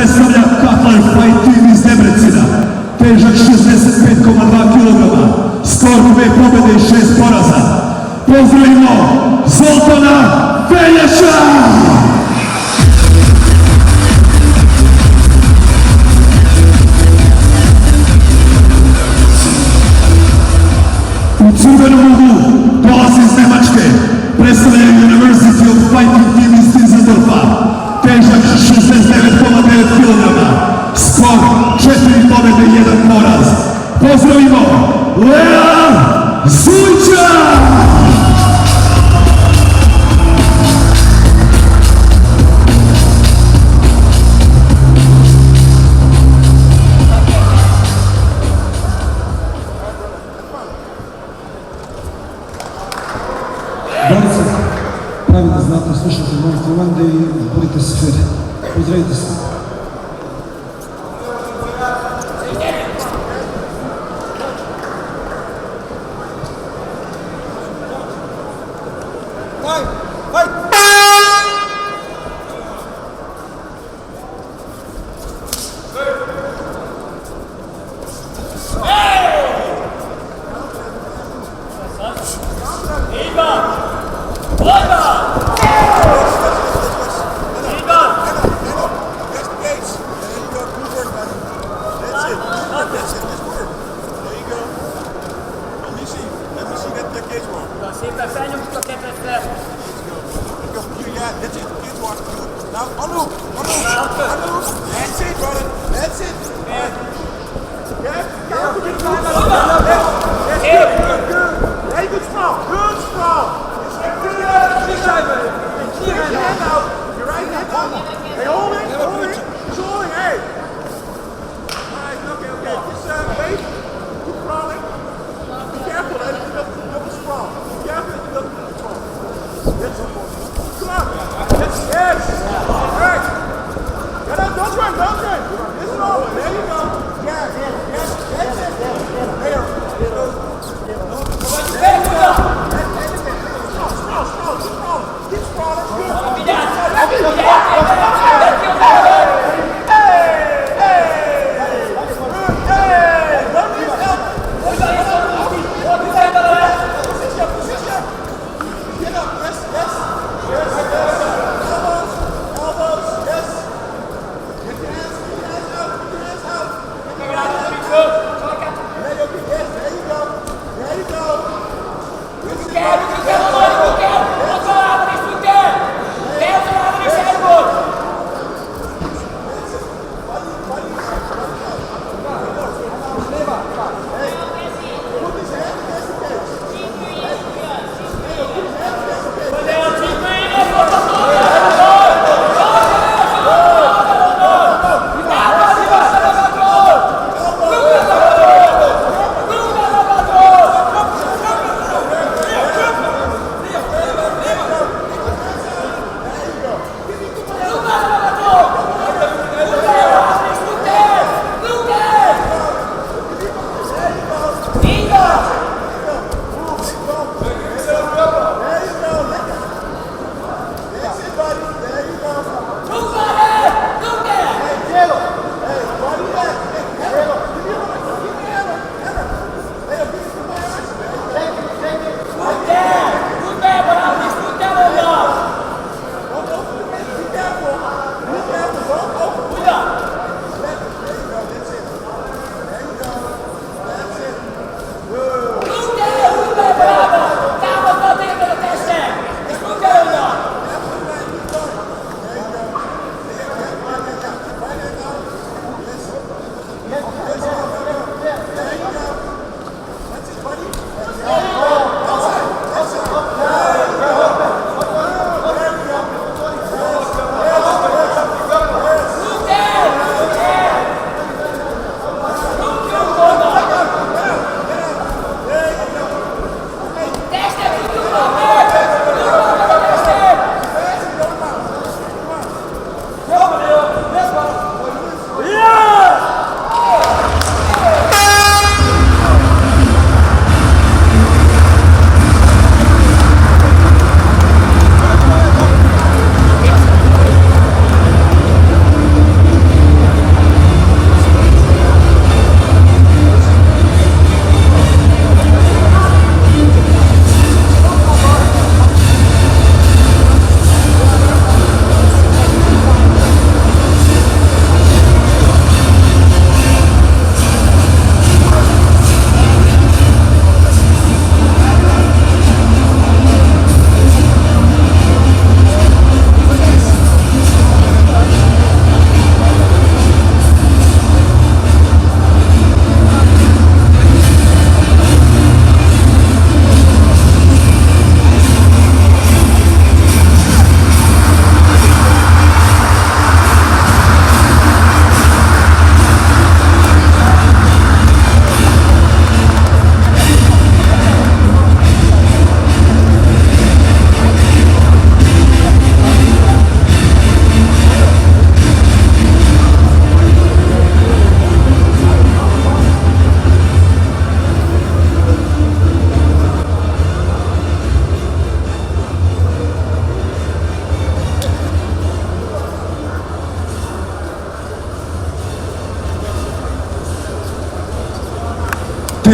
predstavlja Cutler Fight Team iz Debrecina, težak 65,2 kg, skor 2 pobjede i 6 poraza. Pozdravimo Zoltana Veljača! U crvenom uglu dolazi iz Nemačke, predstavlja University of Fighting Team iz Düsseldorfa, težak 69,9 kg, skor 4 pobjede i 1 poraz. Pozdravimo Lea Zujića! Borci, pravilno znate, slušajte moje komande i borite se fer. Pozdravite se. Szépen felnyomtuk a kepretre. Now, Anu! That's it, brother. That's it. Yeah. Hey, good sprawl. Good sprawl. Keep your hand out. Your right hand out. Hey, hold it. He's holding. Hey. All right, okay. Just wait. Keep crawling. Be careful. That is double sprawl. Be careful that you double sprawl. That's it. Come on. Yes. All right. Get up. Don't run. This is over. There you go. Yes. That's it. There. Sprawl. Keep sprawling. Good.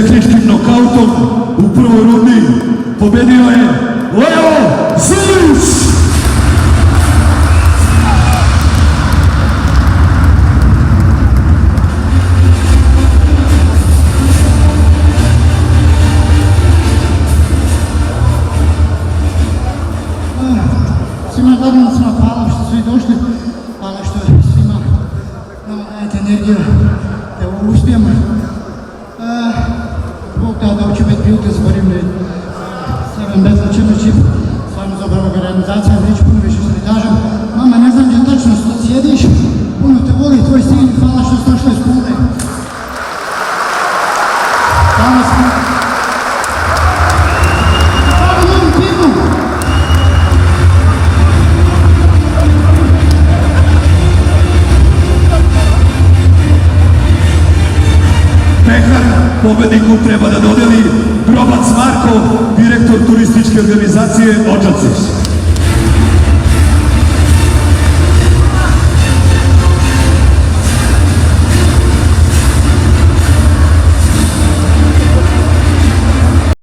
tehničkim nokautom u prvoj rundi pobedio je Leo Zilić. Svima gledalnicima hvala što su i došli, hvala što svima nama dajete energiju da ovo uspijemo. Bog da će biti prilike za Borimlje 7 Battle Championship, stvarno dobra organizacija, neću puno više što ti kažem. Mama, ne znam gdje tačno što sjediš, puno te voli tvoj sin, hvala što si došla iz Kule. Hvala smo. Hvala novom timu. Pehar pobedniku treba da dodeli Grobac Marko, direktor turističke organizacije Odžaci.